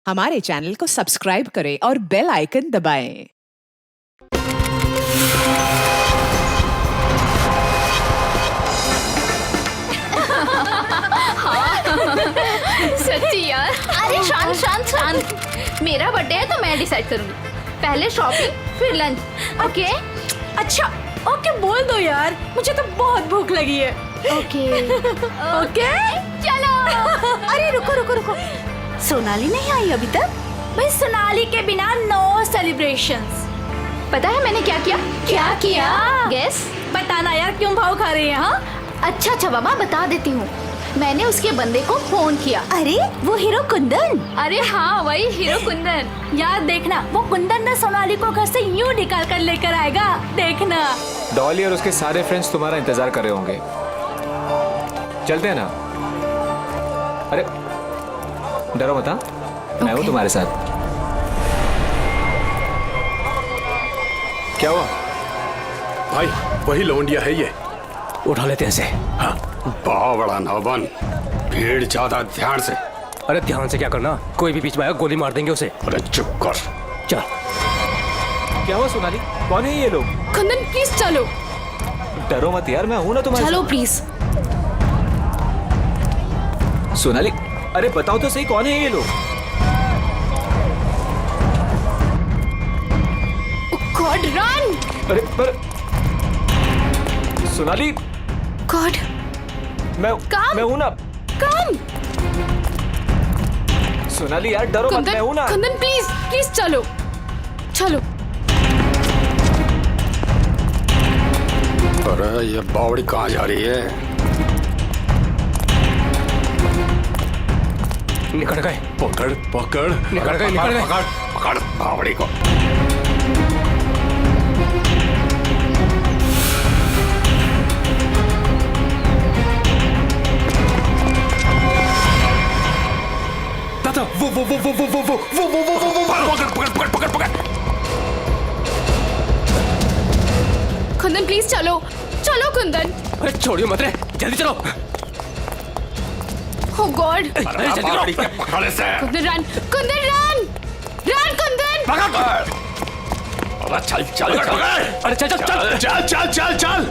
हमारे चैनल को सब्सक्राइब करें और बेल आइकन दबाएं। सच्ची यार। अरे शांत शांत शांत, मेरा बर्थडे है तो मैं डिसाइड करूंगी। पहले शॉपिंग फिर लंच, ओके? अच्छा ओके बोल दो यार, मुझे तो बहुत भूख लगी है। ओके ओके चलो। अरे रुको रुको रुको, सोनाली नहीं आई अभी तक? भाई सोनाली के बिना नो सेलिब्रेशंस। पता है मैंने क्या किया? क्या किया? गेस। बताना यार, क्यों भाव खा रही है? हाँ अच्छा अच्छा बाबा बता देती हूँ। मैंने उसके बंदे को फोन किया। अरे वो हीरो कुंदन। अरे हाँ वही हीरो कुंदन। यार देखना, वो कुंदन ने सोनाली को घर से यूं निकाल कर लेकर आएगा, देखना। डॉली और उसके सारे फ्रेंड्स तुम्हारा इंतजार कर रहे होंगे। चलते हैं ना? अरे डरो मत, मैं हूँ तुम्हारे साथ। क्या हुआ भाई? वही लौंडिया है ये। उठा लेते हैं इसे। हाँ, बहुत बड़ा ना बन, भीड़ ज्यादा, ध्यान से। अरे ध्यान से क्या करना, कोई भी बीच में आया गोली मार देंगे उसे। अरे चुप कर। चल। क्या हुआ सोनाली? कौन है ये लोग? कुंदन प्लीज चलो। डरो मत यार, मैं हूँ ना तुम्हारे चलो साथ। प्लीज। सोनाली अरे बताओ तो सही, कौन है ये लोग? God run. अरे पर सोनाली, गॉड मैं हूँ ना। कम। सोनाली यार डरो मत, मैं हूँ ना। कुंदन प्लीज प्लीज चलो चलो। अरे ये बावड़ी कहाँ जा रही है? निकल गए। पकड़ पकड़, निकल गए, निकल गए। पकड़ पकड़ बावड़ी को। कुंदन प्लीज चलो चलो कुंदन। अरे छोड़ियो मत रे, जल्दी चलो। Oh God! अरे जल्दी बावड़ी करो। के पकड़ से। Kundan run, Kundan run, run Kundan. पकड़। अरे चल चल चल। अरे चल चल चल। चल चल चल चल।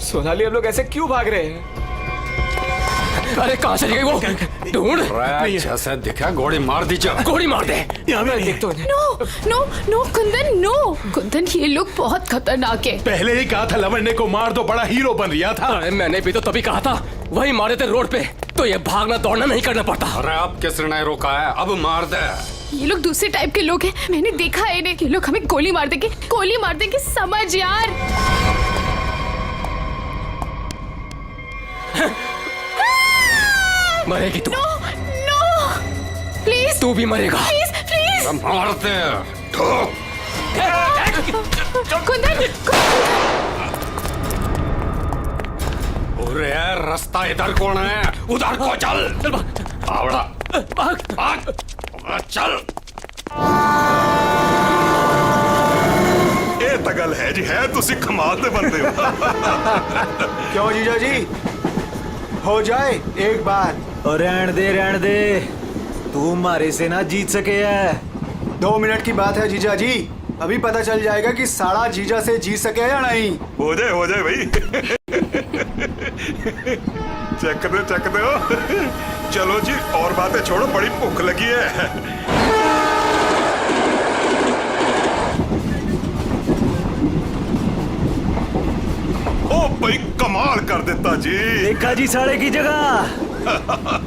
सोनाली हम लोग ऐसे क्यों भाग रहे हैं? अरे कहाँ चली गई वो? ढूंढ। जैसे दिखा गोली मार दीजिए। गोली मार दे। देखते हैं। No no no Kundan no. Kundan ये लोग बहुत खतरनाक है। पहले ही कहा था लवंडे को मार दो, बड़ा हीरो बन रिया था। अरे मैंने भी तो तभी कहा था, वही मारे थे रोड पे, तो ये भागना दौड़ना नहीं करना पड़ता। अरे अब किसने नहीं रोका है? अब मार दे। ये लोग दूसरे टाइप के लोग हैं, मैंने देखा है इन्हें। ये लोग हमें गोली मार देंगे, गोली मार देंगे, समझ यार। मरेगी तू। नो नो प्लीज तू भी मरेगा। Please please. मार दे। ठोक। कुंदन अरे रास्ता इधर कौन है? उधर को चल। आवड़ा भाग। भाग। चल। ਇਹ ਤਾਂ ਗੱਲ ਹੈ ਜੀ, ਹੈ ਤੁਸੀਂ ਕਮਾਲ ਦੇ ਬੰਦੇ ਹੋ। क्यों जीजा जी, हो जाए एक बार। और रहन दे, तू मारे से ना जीत सके है। 2 मिनट की बात है जीजा जी, अभी पता चल जाएगा कि साड़ा जीजा से जीत सके या नहीं। हो जाए भाई। चक दो। चलो जी और बातें छोड़ो, बड़ी भूख लगी है। ओ भाई कमाल कर देता जी। देखा जी साड़े की जगह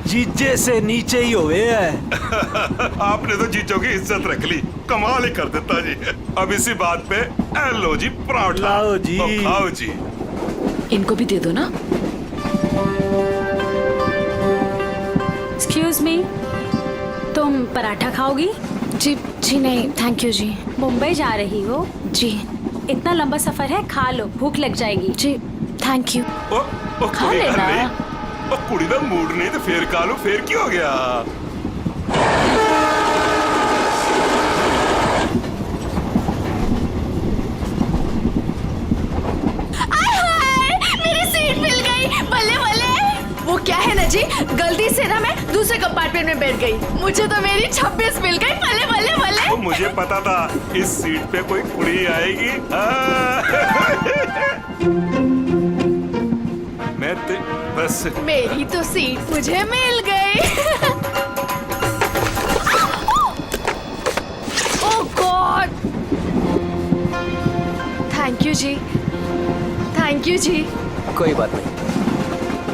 जीजे से नीचे ही हुए है। आपने तो जीजो की इज्जत रख ली, कमाल ही कर देता जी। अब इसी बात पे लो जी पराठा। लाओ जी। तो खाओ जी। इनको भी दे दो ना। एक्सक्यूज मी, तुम पराठा खाओगी? जी जी नहीं थैंक यू जी। मुंबई जा रही हो? जी इतना लंबा सफर है, खा लो, भूख लग जाएगी। जी थैंक यू। ओ खा कोई गल लेना। नहीं। ओ कुड़ी दा मूड नहीं तो फिर खा लो, फिर की हो गया? मेरी सीट मिल गई, बल्ले बल्ले। वो क्या है ना जी, गलती से ना मैं दूसरे कंपार्टमेंट में बैठ गई। मुझे तो मेरी 26 मिल गई। भले भले भले। तो मुझे पता था इस सीट पे कोई कुड़ी आएगी। मैं बस मेरी तो सीट मुझे मिल गई। Oh God, thank you ji, thank you ji, कोई बात नहीं।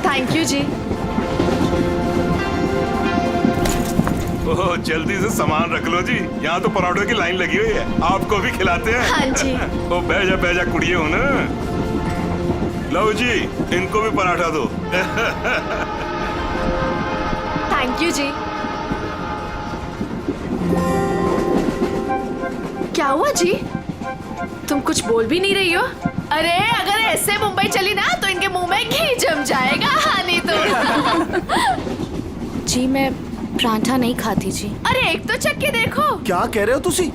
थैंक यू जी। ओह, जल्दी से सामान रख लो जी, यहाँ तो पराठों की लाइन लगी हुई है, आपको भी खिलाते हैं। हाँ जी। ओ बैजा कुड़िए हो ना। लो जी, इनको भी पराठा दो। थैंक यू जी। क्या हुआ जी? तुम कुछ बोल भी नहीं रही हो? अरे अगर ऐसे मुंबई चली ना तो इनके मुंह में घी जम जाएगा। हाँ नहीं तो। जी मैं पराठा नहीं खाती जी। अरे एक तो चख के देखो। क्या कह रहे हो तुसी?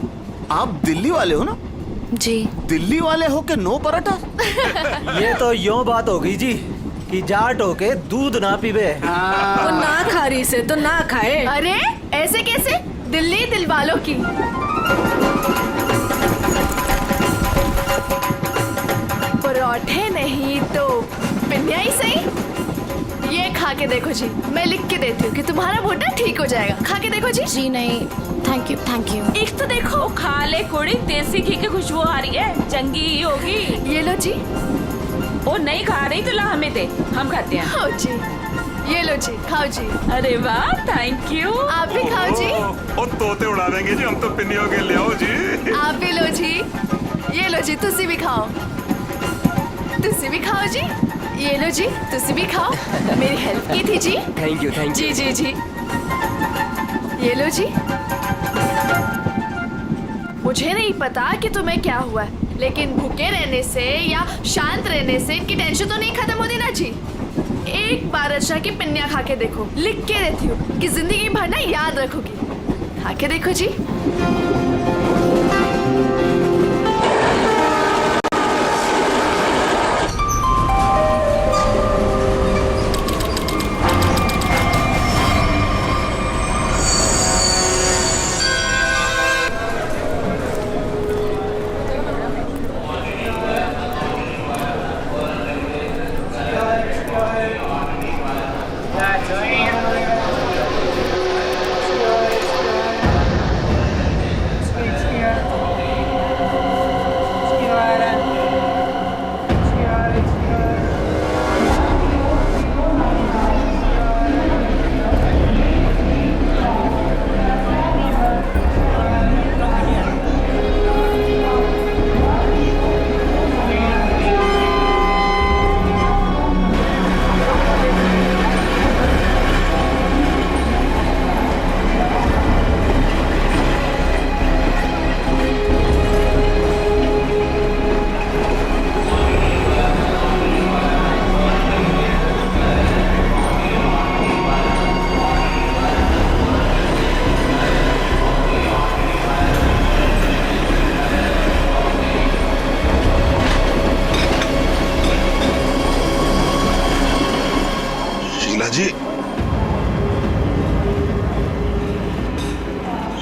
आप दिल्ली वाले हो ना? जी। दिल्ली वाले हो के नो पराठा? ये तो यूं बात हो गई जी कि जाट हो के दूध ना पीवे। तो ना खा रही से तो ना खाए। अरे ऐसे कैसे? दिल्ली दिल वालों की। पराठे नहीं तो पिन्निया ही सही। ये खा के देखो जी, मैं लिख के देती हूँ कि तुम्हारा भुट्टा ठीक हो जाएगा। खा के देखो जी। जी नहीं, थैंक यू थैंक यू। एक तो देखो। खा ले कुड़ी, देसी घी की खुशबू आ रही है, चंगी ही होगी। ये लो जी। ओ नहीं खा रही तो ला हमें दे, हम खाते हैं। खाओ जी, ये लो जी, खाओ जी। अरे वाह, थैंक यू। आप भी खाओ जी। ओ तोते उड़ा देंगे जी, हम तो पिन्नियों के ले आओ जी। आप भी लो जी, ये लो जी, तुसी भी खाओ। तुसी भी खाओ जी, ये लो जी, तुसी भी खाओ। मेरी हेल्प की थी जी। थैंक यू जी जी जी। ये लो जी। मुझे नहीं पता कि तुम्हें क्या हुआ है, लेकिन भूखे रहने से या शांत रहने से इनकी टेंशन तो नहीं खत्म होती ना जी। एक बार अच्छा की पिन्निया खा के देखो, लिख के देती हूँ कि जिंदगी भर ना याद रखोगी। खा के देखो जी।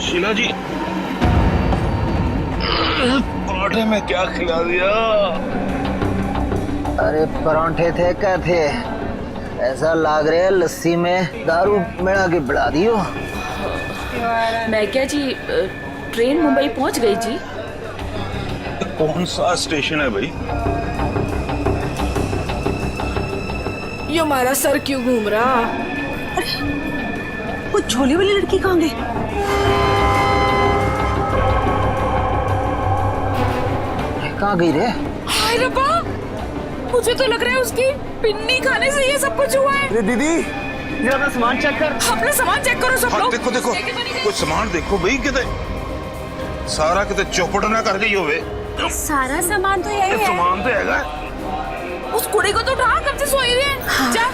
शीला जी, पराठे में क्या खिला दिया? अरे परांठे थे क्या थे? ऐसा लाग रहा है लस्सी में दारू मिला के बढ़ा दियो। मैं क्या जी, ट्रेन मुंबई पहुंच गई जी। कौन सा स्टेशन है भाई? ये हमारा सर क्यों घूम रहा? वो झोली वाली लड़की कहाँ गई? कहाँ गई रे? हाय रब्बा, मुझे तो लग रहा है उसकी पिन्नी खाने से ये सब कुछ हुआ है। दीदी जरा अपना सामान चेक कर। अपना सामान चेक करो सब लोग। देखो देखो, कुछ सामान देखो भाई, किते सारा किते चौपट ना कर गई होवे। सारा सामान तो यही है। सामान तो हैगा। उस कुड़ी को तो उठा, कब से सोई हुई है। हाँ। जा।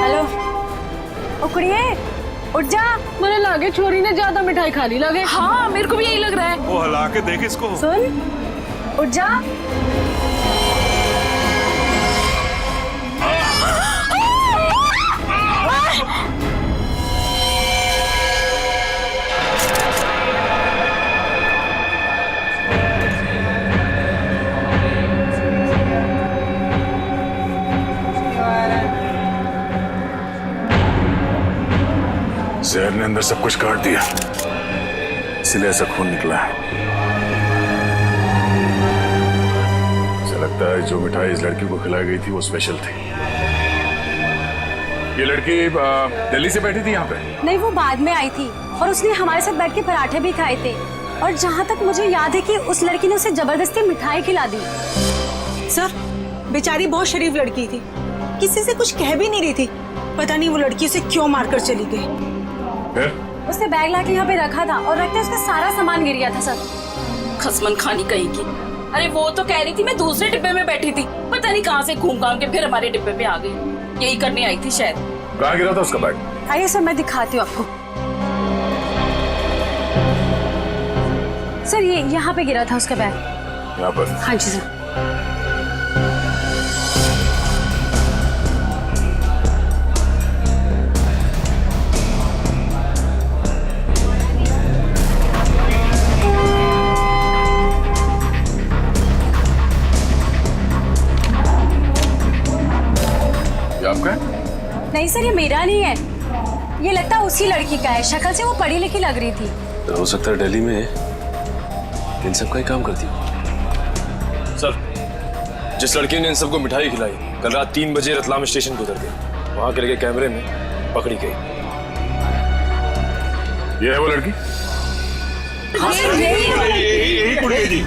हेलो, ओ कुड़िए, उठ जा। मुझे लगे छोरी ने ज्यादा मिठाई खा ली लगे। हाँ मेरे को भी यही लग रहा है। वो हिला के देख इसको। सुन, उठ जा। जहर ने अंदर सब कुछ काट दिया, इसलिए ऐसा खून निकला है। ऐसा लगता है जो मिठाई इस लड़की को खिलाई गई थी वो स्पेशल थी। ये लड़की दिल्ली से बैठी थी यहाँ पे? नहीं, वो बाद में आई थी और उसने हमारे साथ बैठ के पराठे भी खाए थे। और जहाँ तक मुझे याद है कि उस लड़की ने उसे जबरदस्ती मिठाई खिला दी। सर, बेचारी बहुत शरीफ लड़की थी, किसी से कुछ कह भी नहीं रही थी। पता नहीं वो लड़की उसे क्यों मारकर चली गई। फिर? उसने बैग लाके यहाँ पे रखा था और रखते उसका सारा सामान गिर गया था सर। खसमन खानी कहीं की। अरे वो तो कह रही थी मैं दूसरे डिब्बे में बैठी थी, पता नहीं कहाँ से घूम घाम के फिर हमारे डिब्बे पे आ गई। यही करने आई थी शायद। कहाँ गिरा था उसका बैग? आइए सर, मैं दिखाती हूँ आपको। सर, ये यहाँ पे गिरा था उसका बैग। यहाँ पर? हाँ जी सर। ये आपका है? नहीं सर, ये मेरा नहीं है, ये लगता है उसी लड़की का है। शक्ल से वो पढ़ी लिखी लग रही थी। हो सकता है दिल्ली में इन सब का ही काम करती हो। सर, जिस लड़की ने इन सबको मिठाई खिलाई कल रात 3 बजे रतलाम स्टेशन को उतर गई, वहां के लगे कैमरे में पकड़ी गई। ये है वो लड़की? यही कुड़ी जी।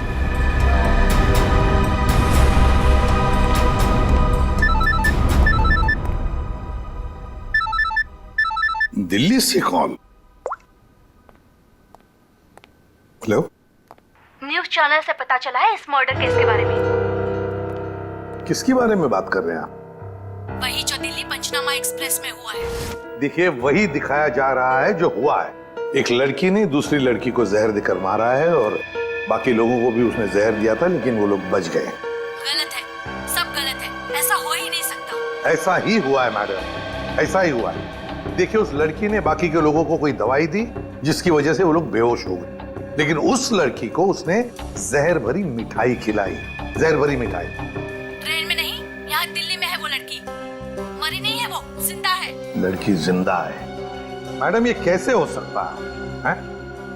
दिल्ली से कौन? हेलो, न्यूज चैनल से पता चला है इस मर्डर केस के बारे में। किसके बारे में बात कर रहे हैं आप? वही जो दिल्ली पंचनामा एक्सप्रेस में हुआ है। देखिए, वही दिखाया जा रहा है जो हुआ है। एक लड़की ने दूसरी लड़की को जहर देकर मारा है और बाकी लोगों को भी उसने जहर दिया था, लेकिन वो लोग बच गए। गलत है, सब गलत है, ऐसा हो ही नहीं सकता। ऐसा ही हुआ है मैडम, ऐसा ही हुआ है। देखिए, उस लड़की ने बाकी के लोगों को कोई दवाई दी जिसकी वजह से वो लोग बेहोश हो गए, लेकिन उस लड़की को उसने जहर भरी मिठाई खिलाई। जहर भरी मिठाई। ट्रेन में नहीं, यहाँ दिल्ली में है वो लड़की। मरी नहीं है, वो जिंदा है। लड़की जिंदा है? मैडम, ये कैसे हो सकता है?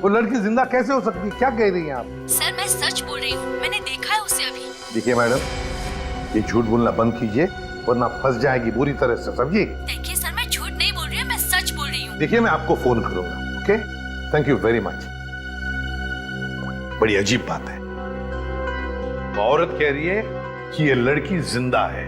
वो लड़की जिंदा कैसे हो सकती है? क्या कह रही हैं आप? सर, मैं सच बोल रही हूँ, मैंने देखा है उसे अभी। देखिए मैडम, ये झूठ बोलना बंद कीजिए वरना फंस जाएगी बुरी तरह से, समझिए? देखिए सर, मैं झूठ नहीं बोल रही हूँ, मैं सच बोल रही हूँ। देखिए, मैं आपको फोन करूंगा। Okay, thank you very much. बड़ी अजीब बात है, वो औरत कह रही है कि ये लड़की जिंदा है,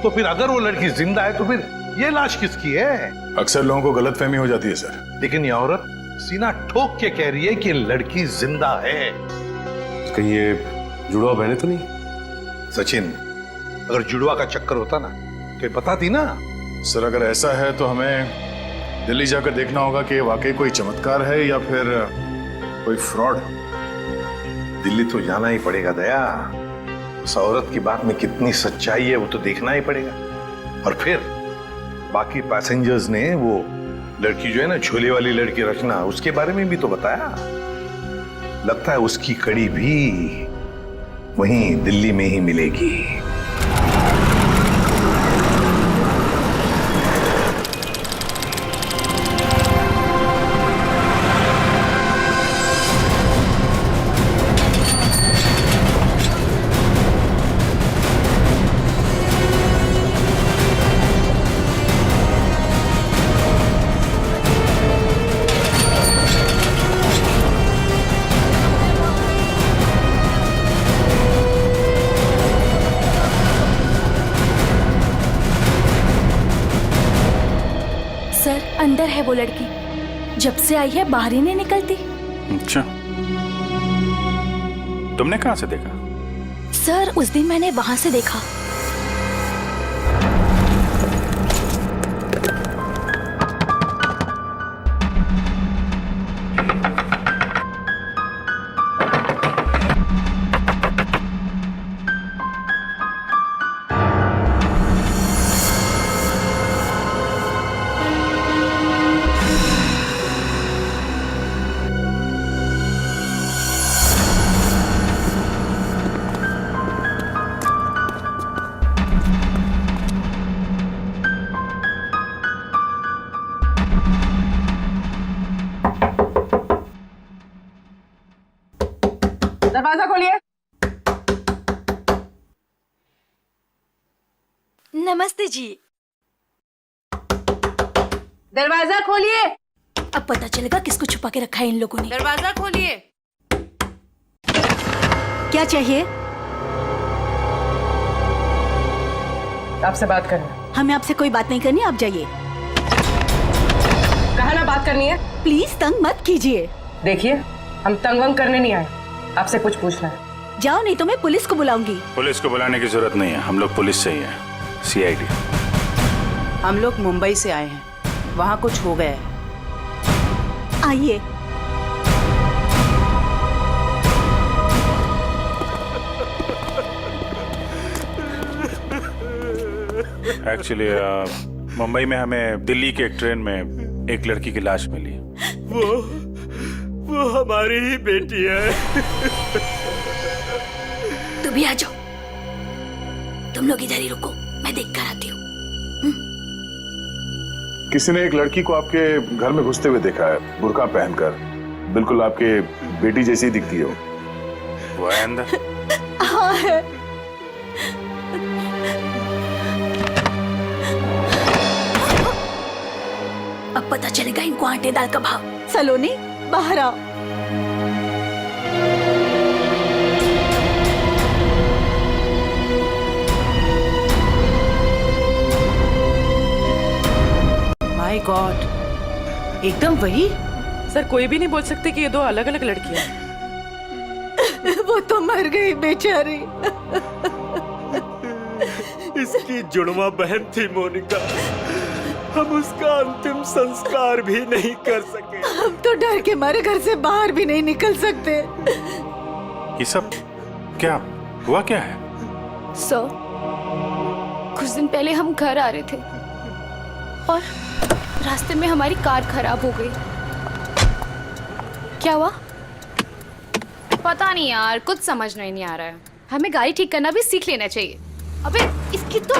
तो फिर अगर वो लड़की जिंदा है तो फिर ये लाश किसकी है? अक्सर लोगों को गलतफहमी हो जाती है सर। लेकिन ये औरत सीना ठोक के कह रही है कि लड़की जिंदा है। कहीं ये जुड़वा बहने तो नहीं? सचिन, अगर जुड़वा का चक्कर होता ना तो ये बताती ना। सर, अगर ऐसा है तो हमें दिल्ली जाकर देखना होगा कि वाकई कोई चमत्कार है या फिर कोई फ्रॉड। दिल्ली तो जाना ही पड़ेगा दया। उस औरत की बात में कितनी सच्चाई है वो तो देखना ही पड़ेगा। और फिर बाकी पैसेंजर्स ने वो लड़की जो है ना, झोले वाली लड़की रचना, उसके बारे में भी तो बताया। लगता है उसकी कड़ी भी वहीं दिल्ली में ही मिलेगी। अंदर है वो लड़की, जब से आई है बाहर ही नहीं निकलती। अच्छा, तुमने कहां से देखा? सर, उस दिन मैंने वहां से देखा। दरवाजा खोलिए। नमस्ते जी। दरवाजा खोलिए। अब पता चलेगा किसको छुपा के रखा है इन लोगों ने। दरवाजा खोलिए। क्या चाहिए? आपसे बात करना। हमें आपसे कोई बात नहीं करनी, आप जाइए। कहा ना बात करनी है। प्लीज तंग मत कीजिए। देखिए, हम तंग वंग करने नहीं आए, आपसे कुछ पूछना है। जाओ नहीं तो मैं पुलिस को बुलाऊंगी। पुलिस को बुलाने की जरूरत नहीं है, हम लोग पुलिस से ही हैं, CID। हम लोग मुंबई से आए हैं, वहाँ कुछ हो गया है। आइए। एक्चुअली मुंबई में हमें दिल्ली के एक ट्रेन में एक लड़की की लाश मिली। वो हमारी ही बेटी है। तुम भी आ जाओ। तुम लोग इधर ही रुको, मैं देख कर आती हूँ। किसी ने एक लड़की को आपके घर में घुसते हुए देखा है, बुर्का पहनकर, बिल्कुल आपके बेटी जैसी ही दिखती है वो है अंदर। हाँ है। अब पता चलेगा इनको आटे दाल का भाव। सलोनी बाहर आओ। माय गॉड, एकदम वही। सर कोई भी नहीं बोल सकते कि ये दो अलग अलग लड़कियां हैं। वो तो मर गई बेचारी। इसकी जुड़वा बहन थी मोनिका, हम उसका अंतिम संस्कार भी नहीं कर सके। हम तो डर के मारे घर से बाहर भी नहीं निकल सकते। ये सब क्या हुआ, क्या है? सर, कुछ दिन पहले हम घर आ रहे थे और रास्ते में हमारी कार खराब हो गई। क्या हुआ? पता नहीं यार, कुछ समझ नहीं आ रहा है। हमें गाड़ी ठीक करना भी सीख लेना चाहिए। अबे इसकी तो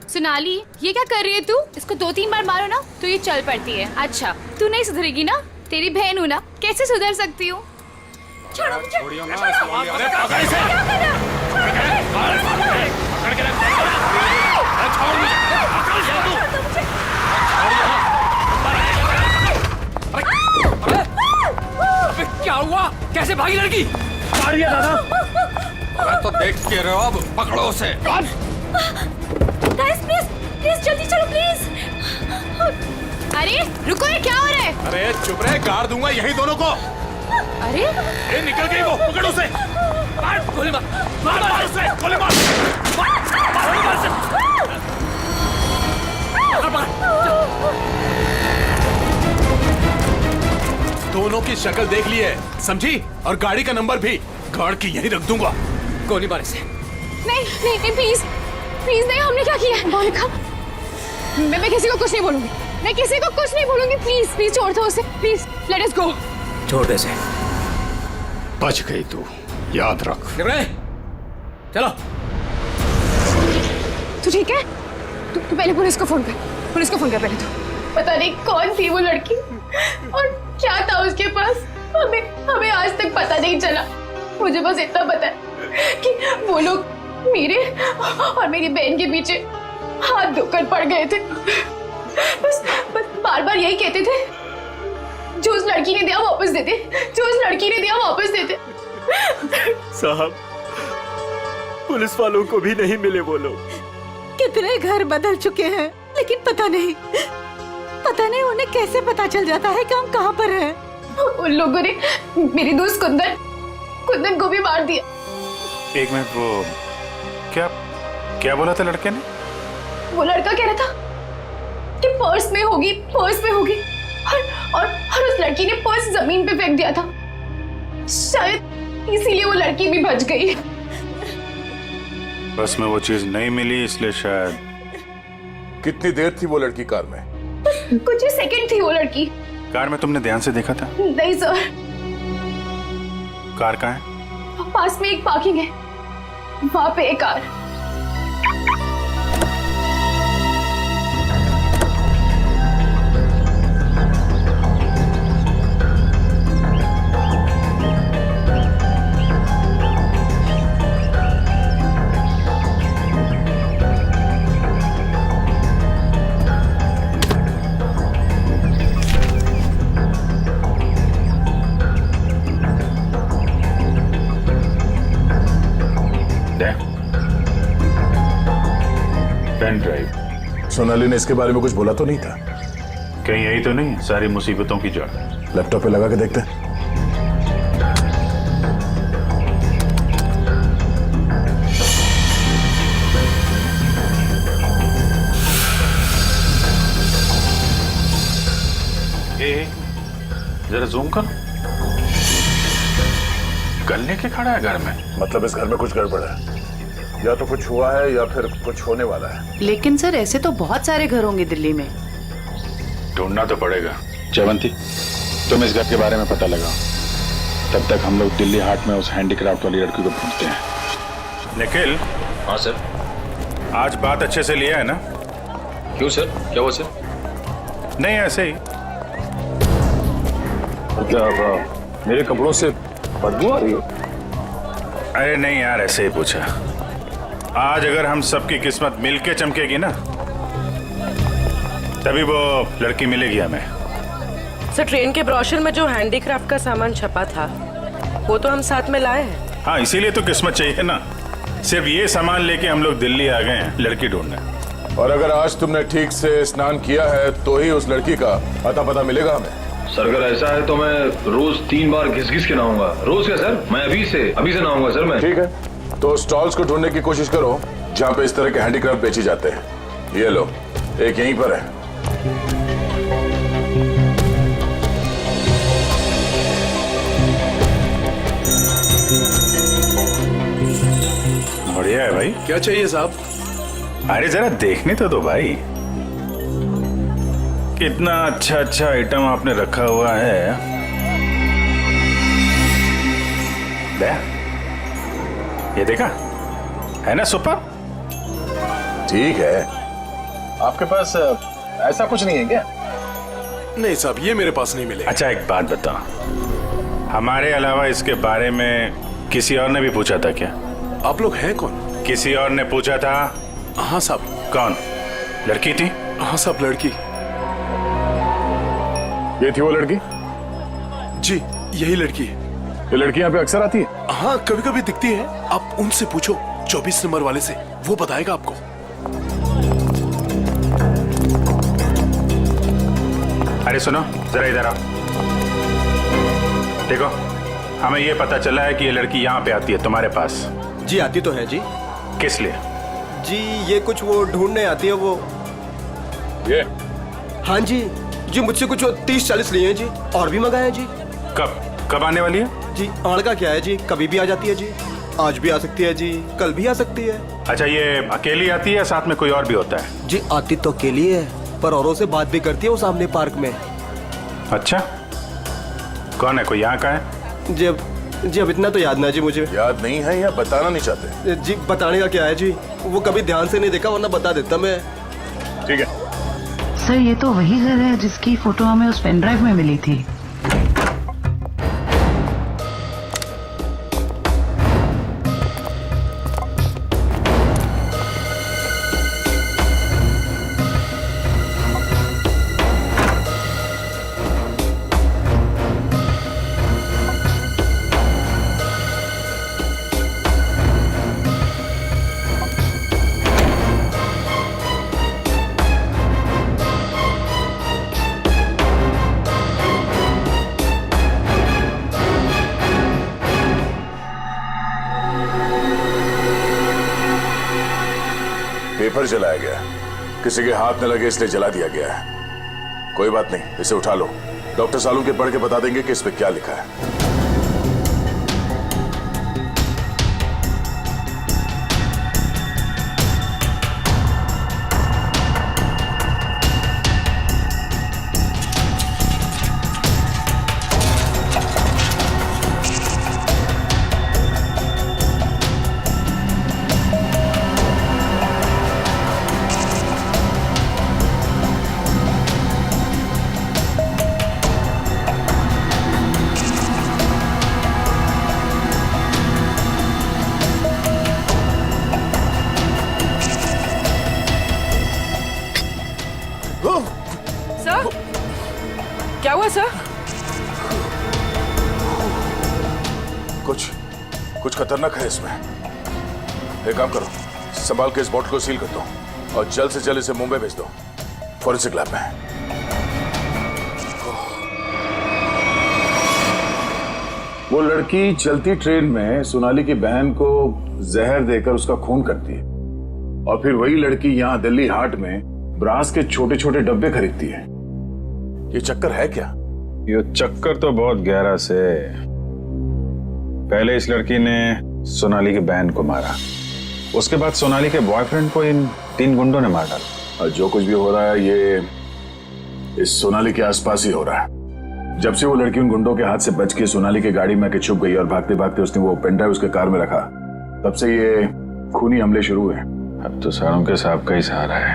सोनाली, ये क्या कर रही है तू? इसको 2-3 बार मारो ना तो ये चल पड़ती है। अच्छा, तू नहीं सुधरेगी ना? तेरी बहन हूँ ना, कैसे सुधर सकती हूँ? छोड़ो मुझे। क्या हुआ? कैसे भागी लड़की? मारिए दादा। मैं तो देख के रहो, अब पकड़ो उसे। गाइस प्लीज प्लीज जल्दी चलो प्लीज। अरे रुको, ये क्या हो रहा है? अरे चुप रहे, गाड़ दूंगा यही दोनों को। अरे ये निकल गई वो, पकड़ो उसे। मार, गोली मार, मार उसे, गोली मार। दोनों की शक्ल देख ली है, समझी? और गाड़ी का नंबर भी गाड़ की यही रख दूंगा। गोली मार इसे। नहीं नहीं नहीं प्लीज प्लीज नहीं, हमने क्या किया है? मोनिका, मैं किसी को कुछ नहीं बोलूंगी, मैं किसी को कुछ नहीं बोलूंगी। प्लीज प्लीज छोड़ दो उसे, प्लीज लेट अस गो। छोड़ दे इसे। बच गई तू, याद रख। चलो। तू ठीक है? तू पहले पुलिस को फोन कर, पुलिस को फोन कर पहले। तो पता नहीं कौन थी वो लड़की और क्या था उसके पास, हमें आज तक पता नहीं चला। मुझे बस इतना पता है कि वो लोग मेरे और मेरी बहन के पीछे हाथ धोकर पड़ गए थे। बस बार बार यही कहते थे, जो उस लड़की ने दिया वापस देते, जो उस लड़की ने दिया वापस देते। साहब, पुलिस वालों को भी नहीं मिले वो लोग। कितने घर बदल चुके हैं, लेकिन पता नहीं उन्हें कैसे पता चल जाता है कि हम कहाँ पर हैं। उन लोगों ने मेरी दोस्त कुंदन को भी मार दिया। एक मिनट, वो क्या बोला था लड़के ने? वो लड़का कह रहा था कि पर्स में होगी और उस लड़की ने पर्स जमीन पे फेंक दिया था। शायद इसीलिए वो लड़की भी बच गई। बस में वो चीज नहीं मिली, इसलिए शायद। कितनी देर थी वो लड़की कार में? कुछ ही सेकंड थी वो लड़की। कार में तुमने ध्यान से देखा था? नहीं सर। कार कहाँ है? पास में एक पार्किंग है, वहां पे एक कार। सोनाली ने इसके बारे में कुछ बोला तो नहीं था? कहीं यही तो नहीं सारी मुसीबतों की जड़? लैपटॉप पे लगा के देखते हैं। जरा जूम कर। गलने के खड़ा है घर में? मतलब इस घर में कुछ गड़बड़ है, या तो कुछ हुआ है या फिर कुछ होने वाला है। लेकिन सर ऐसे तो बहुत सारे घर होंगे दिल्ली में। ढूंढना तो पड़ेगा। जयवंती, तुम इस घर के बारे में पता लगाओ, तब तक हम लोग दिल्ली हाट में उस हैंडीक्राफ्ट वाली लड़की को ढूंढते हैं। निखिल। हाँ सर। आज बात अच्छे से लिया है ना? क्यों सर, क्या हुआ सर? नहीं ऐसे ही। क्या मेरे कपड़ों से बदबू आ रही है? अरे नहीं यार, ऐसे ही पूछा। आज अगर हम सबकी किस्मत मिलके चमकेगी ना, तभी वो लड़की मिलेगी हमें। सर ट्रेन के ब्रोशर में जो हैंडीक्राफ्ट का सामान छपा था वो तो हम साथ में लाए हैं। हाँ, इसीलिए तो किस्मत चाहिए ना। सिर्फ ये सामान लेके हम लोग दिल्ली आ गए हैं लड़की ढूंढने। और अगर आज तुमने ठीक से स्नान किया है तो ही उस लड़की का अता पता मिलेगा हमें। सर अगर ऐसा है तो मैं रोज 3 बार घिस घिस के नहाऊंगा। रोज क्या सर, मैं अभी से नहाऊंगा सर मैं। ठीक है, तो स्टॉल्स को ढूंढने की कोशिश करो जहाँ पे इस तरह के हैंडीक्राफ्ट बेचे जाते हैं। ये लो, एक यहीं पर है। बढ़िया है भाई। क्या चाहिए साहब? अरे जरा देखने तो दो भाई, कितना अच्छा अच्छा आइटम आपने रखा हुआ है। दे, ये देखा है ना, सुपर। ठीक है, आपके पास ऐसा कुछ नहीं है क्या? नहीं साहब, ये मेरे पास नहीं मिलेगा। अच्छा एक बात बताओ, हमारे अलावा इसके बारे में किसी और ने भी पूछा था क्या? आप लोग हैं कौन? किसी और ने पूछा था? हाँ साहब। कौन? लड़की थी? हाँ साहब, लड़की। ये थी वो लड़की? जी यही लड़की है। ये लड़की यहाँ पे अक्सर आती है? हाँ कभी कभी दिखती है। आप उनसे पूछो 24 नंबर वाले से, वो बताएगा आपको। अरे सुनो जरा इधर आओ। देखो, हमें ये पता चला है कि ये लड़की यहाँ पे आती है तुम्हारे पास। जी आती तो है जी। किस लिए? जी ये कुछ वो ढूंढने आती है वो। ये? हाँ जी, जी मुझसे कुछ 30-40 लिए हैं जी, और भी मंगाए हैं जी। कब आने वाली है? जी आड़ का क्या है जी, कभी भी आ जाती है जी। आज भी आ सकती है जी, कल भी आ सकती है। अच्छा, ये अकेली आती है, साथ में कोई और भी होता है? जी आती तो अकेली है, पर औरों से बात भी करती है वो सामने पार्क में। अच्छा, कौन है, कोई यहाँ का है? जी अब इतना तो याद ना जी मुझे। याद नहीं है या बताना नहीं चाहते? जी बताने का क्या है जी, वो कभी ध्यान से नहीं देखा, वरना बता देता मैं। ठीक है सर, ये तो वही घर है जिसकी फोटो हमें उस पेन ड्राइव में मिली थी। पेपर जलाया गया, किसी के हाथ न लगे इसलिए जला दिया गया है। कोई बात नहीं, इसे उठा लो, डॉक्टर सालू के पढ़ के बता देंगे कि इस पे क्या लिखा है। सर क्या हुआ सर? कुछ खतरनाक है इसमें। एक काम करो, संभाल के इस बॉटल को सील कर दो और जल्द से जल्द इसे मुंबई भेज दो फॉरेंसिक लैब में। वो लड़की चलती ट्रेन में सोनाली की बहन को जहर देकर उसका खून करती है और फिर वही लड़की यहाँ दिल्ली हाट में ब्रास के छोटे छोटे डब्बे खरीदती है। ये चक्कर है क्या? ये चक्कर तो बहुत गहरा से। पहले इस लड़की ने सोनाली की बहन को मारा, उसके बाद सोनाली के बॉयफ्रेंड को इन 3 गुंडों ने मार डाला। और जो कुछ भी हो रहा है ये इस सोनाली के आसपास ही हो रहा है। जब से वो लड़की उन गुंडों के हाथ से बच के सोनाली की गाड़ी में आके छुप गई और भागते भागते उसने वो पेनड्राइव उसके कार में रखा, तब से ये खूनी हमले शुरू हुए। अब तो सारों के साहब का ही सहारा है।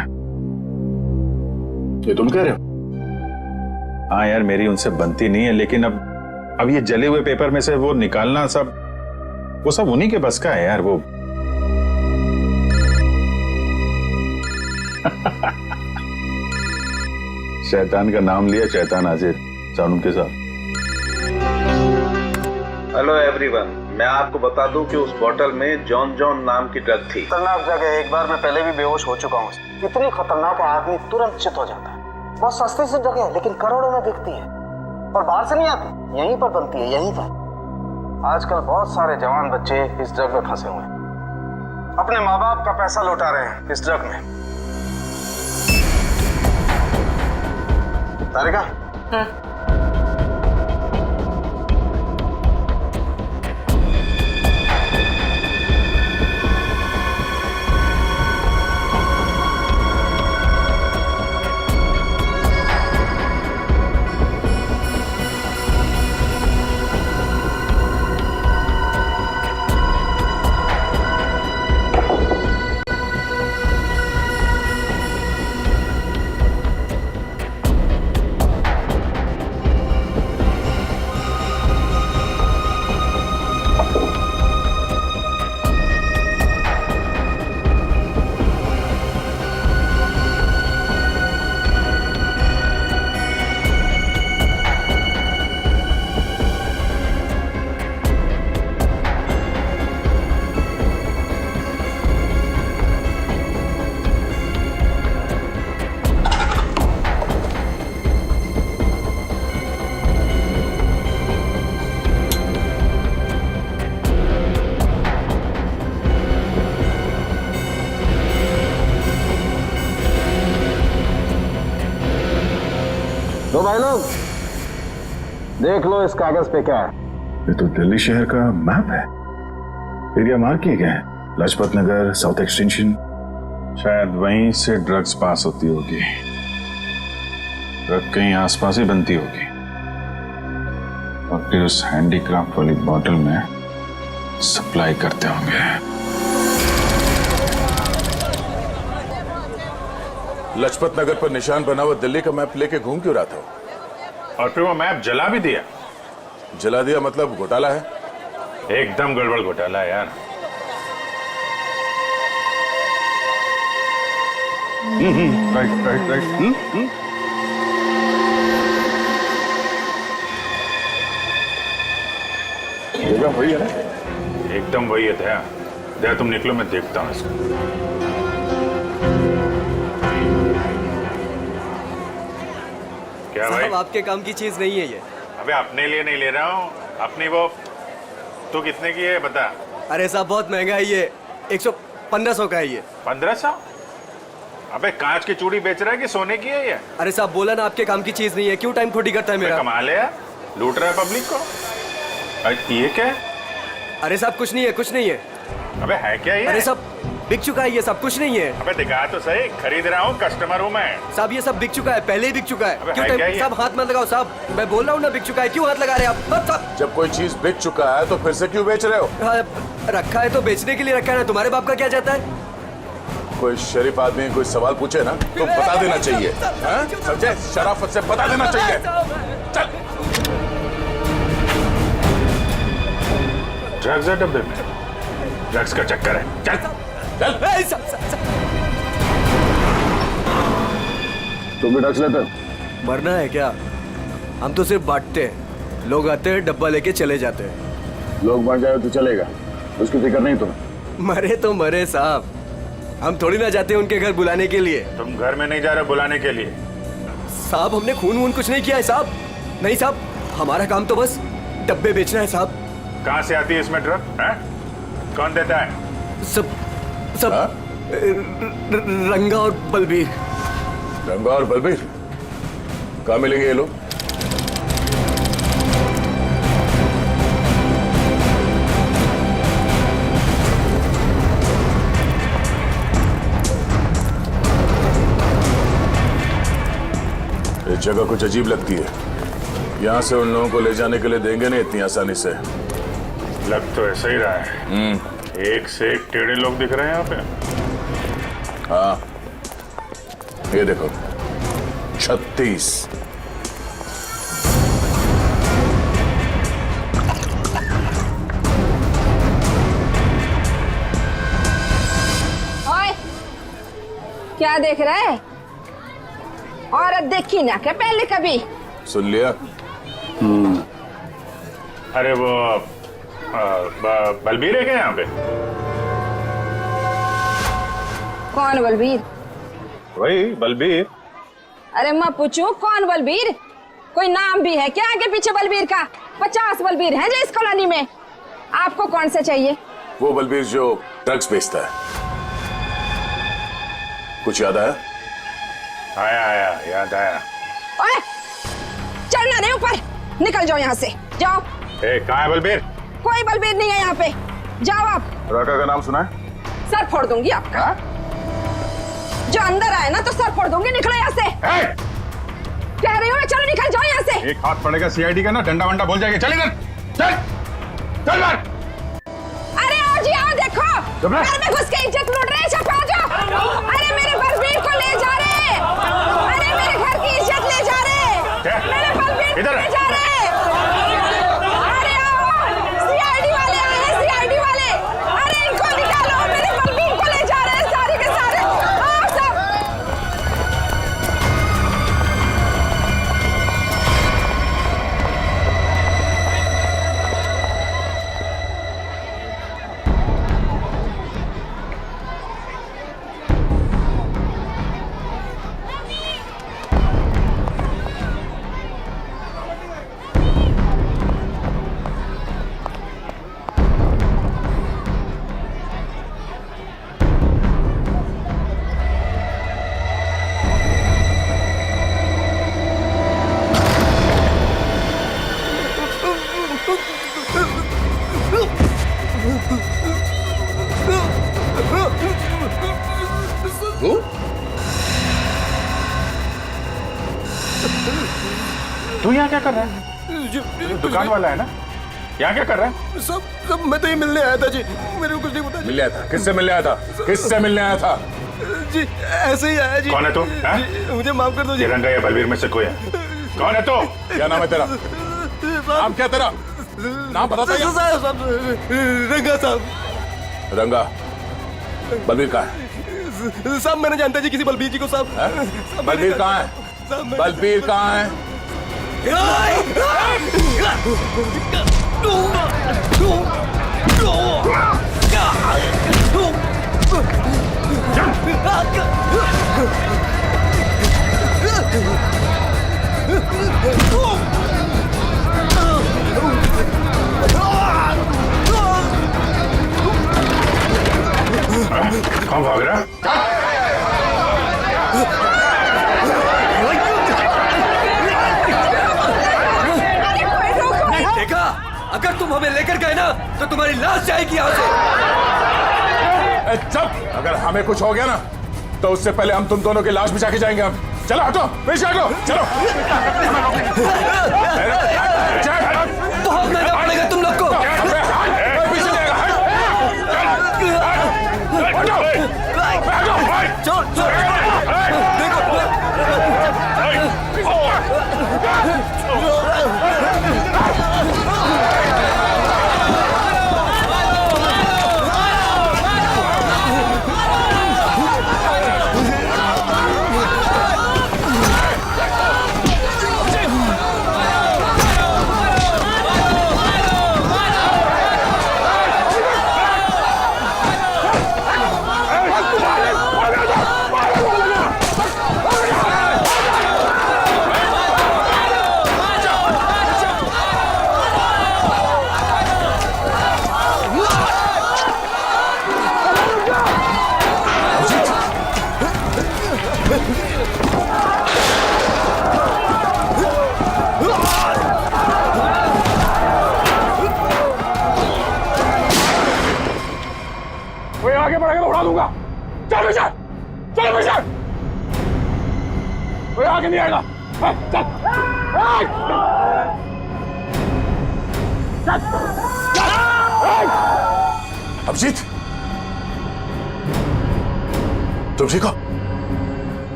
ये तुम कह रहे हो? हाँ यार, मेरी उनसे बनती नहीं है, लेकिन अब ये जले हुए पेपर में से वो निकालना वो सब उन्हीं के बस का है यार। वो शैतान का नाम लिया, शैतान हाजिर। सानू के साथ। हेलो एवरीवन, मैं आपको बता दूं कि उस बोतल में जॉन जॉन नाम की ड्रग थी। खतरनाक जगह है, एक बार मैं पहले भी बेहोश हो चुका हूँ। इतनी खतरनाक है, आदमी तुरंत चित हो जाता है। बहुत सस्ती सी जगह है, लेकिन करोड़ों में बिकती है और बाहर से नहीं आती, यहीं पर बनती है, यहीं पर। आजकल बहुत सारे जवान बच्चे इस ड्रग में फंसे हुए हैं, अपने माँ बाप का पैसा लौटा रहे हैं इस ड्रग में। तारिका, तो भाई लोग देख लो इस कागज पे क्या है। ये तो दिल्ली शहर का मैप है। एरिया मार्क किए गए हैं, लाजपत नगर, साउथ एक्सटेंशन। शायद वहीं से ड्रग्स पास होती होगी। ड्रग कहीं आसपास ही बनती होगी और फिर उस हैंडीक्राफ्ट वाली बॉटल में सप्लाई करते होंगे। लाजपत नगर पर निशान बना हुआ दिल्ली का मैप लेके घूम क्यों रहा था? और फिर वो मैप जला भी दिया। जला दिया मतलब घोटाला है? एकदम गड़बड़ घोटाला है यार। Right right right. जगह वही है ना? एकदम वही है। दया तुम निकलो, मैं देखता हूँ इसको। क्या भाई? आपके काम की चीज नहीं है ये। अबे अपने लिए नहीं ले रहा हूँ, अपनी वो। तू कितने की है बता? अरे साहब बहुत महंगा है ये, 1500 का है ये। 1500? अबे कांच की चूड़ी बेच रहा है कि सोने की है ये? अरे साहब बोला ना आपके काम की चीज नहीं है, क्यों टाइम खोटी करता है मेरा? कमाल है यार, लूट रहा है पब्लिक को। अरे ये क्या है? अरे साहब कुछ नहीं है, कुछ नहीं है। अबे है क्या ये? अरे साहब बिक चुका है ये सब, कुछ नहीं है। अबे दिखा तो सही, खरीद रहा हूँ, कस्टमर हूँ मैं। साहब ये सब बिक चुका है, पहले ही बिक चुका है। अबे क्यों है क्या ये? साहब हाथ मत लगाओ साहब, मैं बोल रहा हूँ ना बिक चुका है, क्यों हाथ लगा रहे हैं आप? साहब जब कोई चीज बिक चुका है तो फिर से क्यों बेच रहे हो? रखा है तो बेचने के लिए रखा है ना, तुम्हारे बाप का क्या जाता है? कोई शरीफ आदमी कोई सवाल पूछे ना तो बता देना चाहिए, हाँ? समझे? शराफत से बता देना चाहिए। चल। ड्रग्स है डब्बे में, ड्रग्स का चक्कर है। चल चल। तुम भी ड्रग्स लेते? मरना है क्या? हम तो सिर्फ बांटते हैं, लोग आते हैं डब्बा लेके चले जाते हैं। लोग मर जाए तो चलेगा, उसकी फिक्र नहीं तुम्हें? मरे तो मरे साहब, हम थोड़ी ना जाते उनके घर बुलाने के लिए। तुम घर में नहीं जा रहे बुलाने के लिए? साहब हमने खून वून कुछ नहीं किया है साहब। नहीं साहब, हमारा काम तो बस डब्बे बेचना है साहब। कहाँ से आती है इसमें ड्रग? कौन देता है? सब रंगा और बलबीर। रंगा और बलबीर कहाँ मिलेंगे ये लोग? ये जगह कुछ अजीब लगती है। यहाँ से उन लोगों को ले जाने के लिए देंगे नहीं इतनी आसानी से। लग तो ऐसा ही रहा है। एक से एक टेढ़े लोग दिख रहे हैं यहाँ पे। हाँ, ये देखो 36। ओए, क्या देख रहा है? औरत देखी ना क्या पहले कभी? सुन लिया? अरे वो बलबीर है क्या यहाँ पे? कौन बलबीर? वही बलबीर। अरे मैं पूछूं कौन बलबीर? कोई नाम भी है क्या आगे पीछे बलबीर का? 50 बलबीर हैं जो इस कॉलोनी में। आपको कौन सा चाहिए? वो बलबीर जो ड्रग्स बेचता है। कुछ याद आया? आया याद आया। ओए, चलना नहीं ऊपर, निकल जाओ यहाँ से, जाओ। कहाँ है बलबीर? कोई बलबीर नहीं है यहाँ पे, जाओ आप। राका का नाम सुना है? सर फोड़ दूंगी आपका। जो अंदर आए ना तो सर फोड़ दूंगी, निकलो यहाँ से। कह रही हूँ ना, चलो निकल जाओ यहाँ से। एक हाथ पड़ेगा सीआईडी का ना, डंडा वंडा बोल जाएगा। चल इधर, चल चल बाहर। अरे आओ जी आओ, देखो घर में घुस के इज्जत लूट रहे, छपा जाओ। अरे मेरे बलबीर को ले जा रहे, अरे मेरे घर की इज्जत ले जा रहे, मेरे बलबीर को ले जा रहे। अरे आओ, सीआईडी वाले आए हैं, सीआईडी वाले। अरे इनको निकालो, मेरे बलबीर को ले जा रहे हैं सारे के सारे। आओ सब। तू यहाँ क्या कर रहा है? दुकान वाला है ना? यहाँ क्या कर रहा है? सब मैं तो ही मिलने आया था जी, मेरे को कुछ नहीं पता। मिलने आया था? किससे मिलने आया था? किससे मिलने आया था? जी ऐसे ही आया जी। कौन है तू? मुझे माफ कर दो जी। रंगा या बलबीर में से कोई है? कौन है तू? क्या नाम है तेरा? नाम क्या तेरा? नाम बता दो। रंगा साहब। रंगा। बलबीर कहाँ है? साहब मैंने जानता जी किसी बलबीर जी को साहब। बलबीर कहाँ है? बलबीर कहाँ है? कौन भाग रहा? देखा, अगर तुम हमें लेकर गए ना तो तुम्हारी लाश जाएगी यहाँ से। चुप! अगर हमें कुछ हो गया ना तो उससे पहले हम तुम दोनों की लाश बिछा के जाएंगे। हम चलो, हटो, पीछे हटो, चलो। बहुत महंगा पड़ेगा तुम लोग को। उड़ा दूंगा। चल पीछे, चल पीछे, कोई आगे नहीं आएगा। चल, अभिजीत, तुम ठीक हो?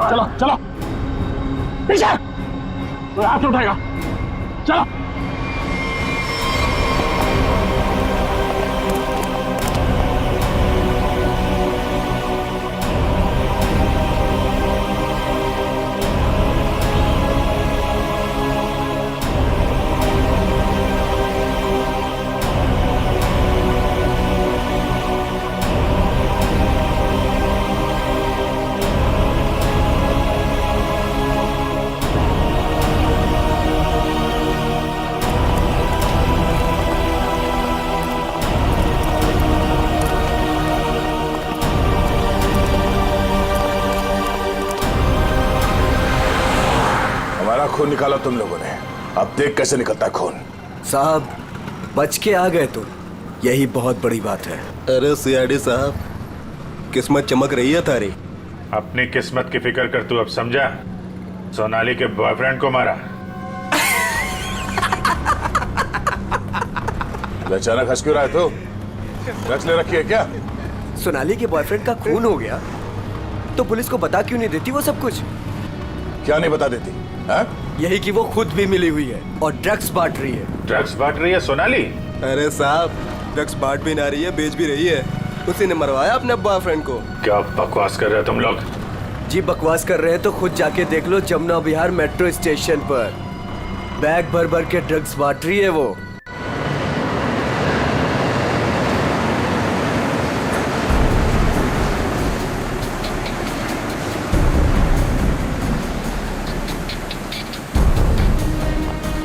चलो चलो पीछे, कोई हाथ उठाएगा। चलो खून निकाला तुम लोगों ने, अब देख कैसे निकलता है खून। साहब बच के आ गए तुम, यही बहुत बड़ी बात है। अरे सीआईडी साहब, किस्मत चमक रही है तारी। अपनी किस्मत की फिक्र कर, तू अब समझा? सोनाली के बॉयफ्रेंड को मारा। अचानक हंस क्यों रहा है तू? ड्रग्स ले रखी है क्या? सोनाली के बॉयफ्रेंड का खून हो गया तो पुलिस को बता क्यों नहीं देती वो सब कुछ? क्या नहीं बता देती? यही कि वो खुद भी मिली हुई है और ड्रग्स बांट रही है। ड्रग्स बांट रही है सोनाली? अरे साहब, ड्रग्स बांट भी ना रही है, बेच भी रही है। उसी ने मरवाया अपने बॉयफ्रेंड को। क्या बकवास कर रहे हो तुम लोग? जी बकवास कर रहे हैं तो खुद जाके देख लो, जमुना विहार मेट्रो स्टेशन पर बैग भर भर के ड्रग्स बांट रही है वो।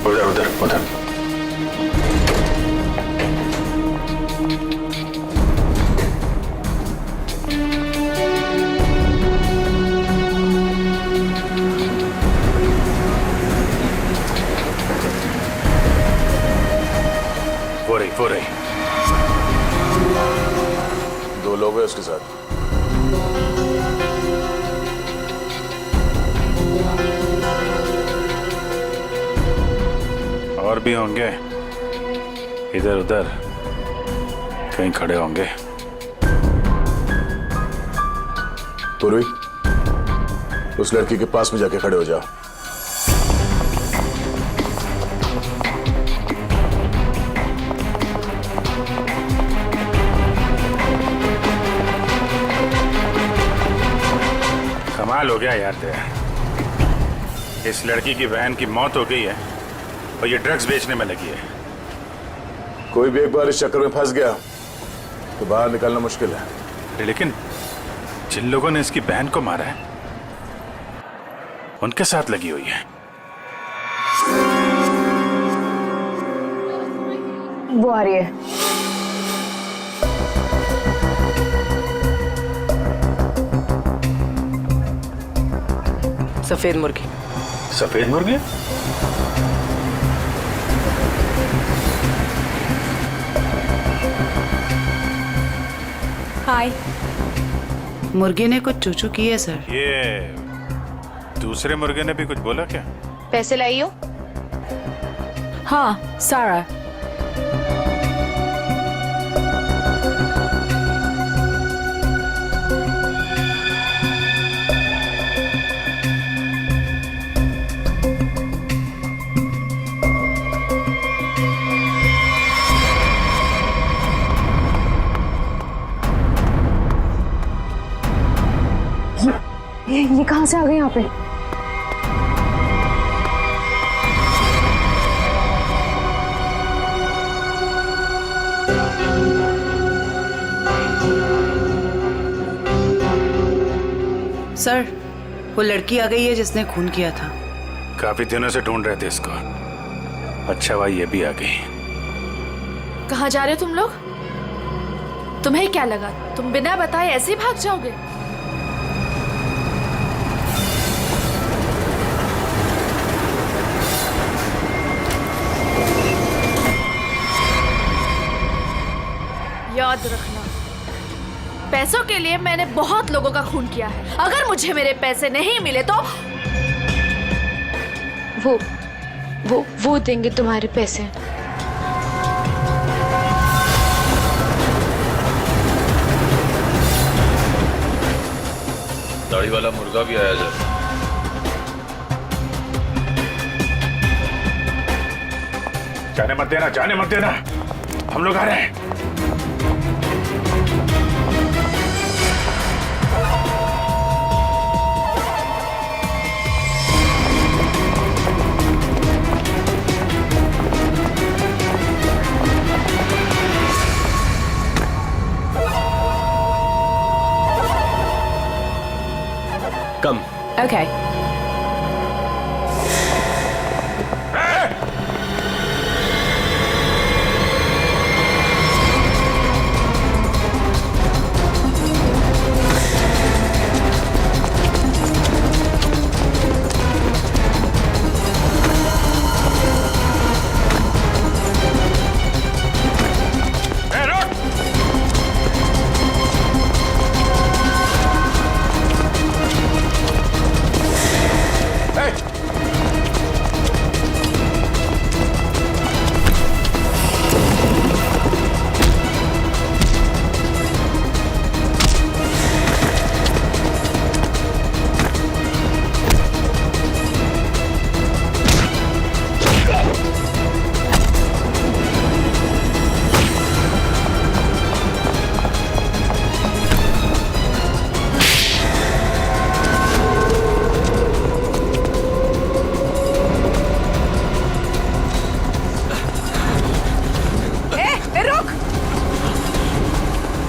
उधर उधर। वो रही। 2 लोग हैं उसके साथ। और भी होंगे, इधर उधर कहीं खड़े होंगे। पूर्वी, उस लड़की के पास में जाके खड़े हो जाओ। कमाल हो गया यार तेरा। इस लड़की की बहन की मौत हो गई है और ये ड्रग्स बेचने में लगी है। कोई भी एक बार इस चक्कर में फंस गया तो बाहर निकलना मुश्किल है। लेकिन जिन लोगों ने इसकी बहन को मारा है उनके साथ लगी हुई है। वो आ रही है। सफेद मुर्गी। सफेद मुर्गी? हाय। मुर्गे ने कुछ चूचू की है सर। ये दूसरे मुर्गे ने भी कुछ बोला क्या? पैसे लाई हो? हाँ, सारा। ये कहां से आ गए यहाँ पे? सर, वो लड़की आ गई है जिसने खून किया था। काफी दिनों से ढूंढ रहे थे इसको। अच्छा भाई, ये भी आ गई। कहाँ जा रहे हो तुम लोग? तुम्हें क्या लगा तुम बिना बताए ऐसे ही भाग जाओगे? याद रखना, पैसों के लिए मैंने बहुत लोगों का खून किया है। अगर मुझे मेरे पैसे नहीं मिले तो वो देंगे तुम्हारे पैसे। दाढ़ी वाला मुर्गा भी आया जरा। जाने मत देना, जाने मत देना, हम लोग आ रहे हैं। कम। Okay.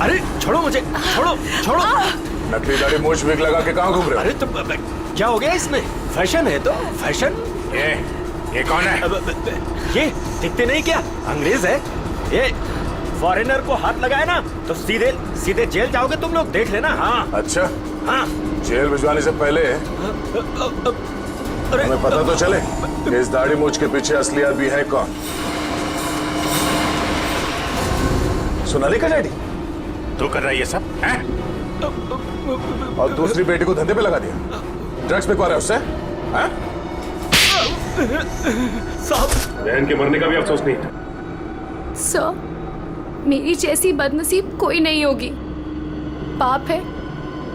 अरे छोड़ो मुझे, छोड़ो छोड़ो। नकली दाढ़ी मूछ विग लगा के कहाँ घूम रहे हो? अरे तुम क्या हो गया इसमें? फैशन है तो फैशन। ये कौन है? ये दिखते नहीं क्या? अंग्रेज है ये। फॉरेनर को हाथ लगाए ना तो सीधे सीधे जेल जाओगे तुम लोग, देख लेना। हाँ अच्छा, हाँ। जेल भिजवाने से पहले हमें पता तो चले कि इस दाढ़ी मूछ के पीछे असली आदमी है कौन। सोनाली का डैडी तू कर रहा है ये सब हैं? और दूसरी बेटी को धंधे पे लगा दिया, ड्रग्स बिकवा रहा है उससे, हैं? साहब, बहन के मरने का भी अफसोस नहीं था। सर, मेरी जैसी बदनसीब कोई नहीं होगी। पाप है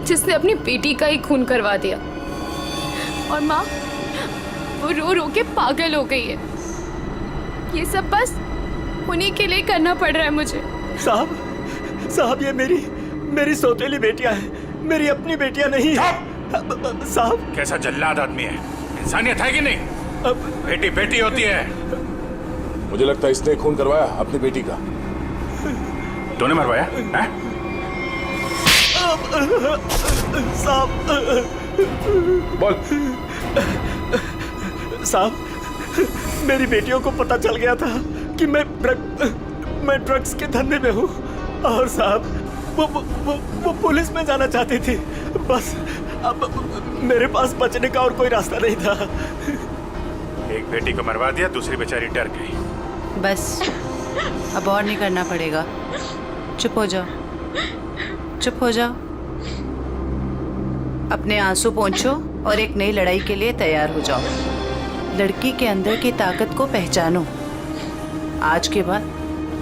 जिसने अपनी बेटी का ही खून करवा दिया, और माँ वो रो रो के पागल हो गई है। ये सब बस उन्हीं के लिए करना पड़ रहा है मुझे। साहब ये मेरी सौतेली बेटियां हैं, मेरी अपनी बेटियां नहीं है। साहब कैसा जल्लाद आदमी है, इंसानियत है कि नहीं? बेटी बेटी होती है। मुझे लगता है इसने खून करवाया अपनी बेटी का। तूने मरवाया हैं? साहब बोल। साहब मेरी बेटियों को पता चल गया था कि मैं ड्रग्स के धंधे में हूँ, और साहब वो पुलिस में जाना चाहती थी। बस अब मेरे पास बचने का और कोई रास्ता नहीं था। एक बेटी को मरवा दिया, दूसरी बेचारी डर गई। बस अब और नहीं करना पड़ेगा। चुप हो जाओ, चुप हो जाओ। अपने आंसू पोंछो और एक नई लड़ाई के लिए तैयार हो जाओ। लड़की के अंदर की ताकत को पहचानो। आज के बाद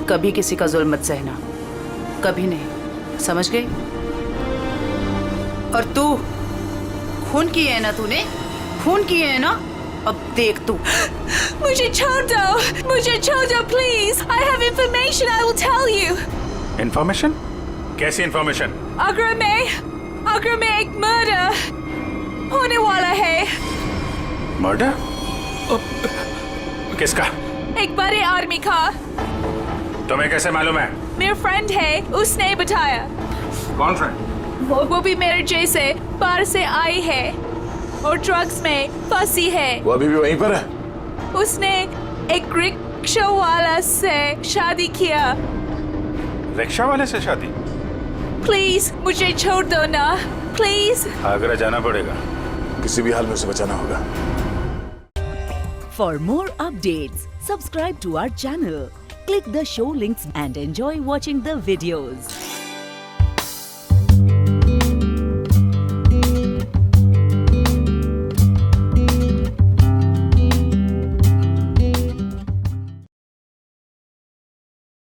कभी किसी का जुल्म मत सहना, कभी नहीं, समझ गई? और तू खून किए है ना, तूने खून किए है ना, अब देख तू। मुझे छोड़ दो, मुझे छोड़ दो please. I have information, I will tell you. Information? कैसी इंफॉर्मेशन? आगरा में एक मर्डर होने वाला है। मर्डर? किसका? एक बड़े आदमी का। तुम्हें कैसे मालूम है? मेरा फ्रेंड है, उसने बताया। कौन फ्रेंड? वो भी मेरे जैसे बाहर से आई है और ड्रग्स में फंसी है। वो अभी भी वहीं पर है? उसने एक रिक्शा वाला से शादी किया। रिक्शा वाले से शादी? प्लीज मुझे छोड़ दो ना, प्लीज। आगरा जाना पड़ेगा, किसी भी हाल में उसे बचाना होगा। For more updates, subscribe to our channel, click the show links and enjoy watching the videos.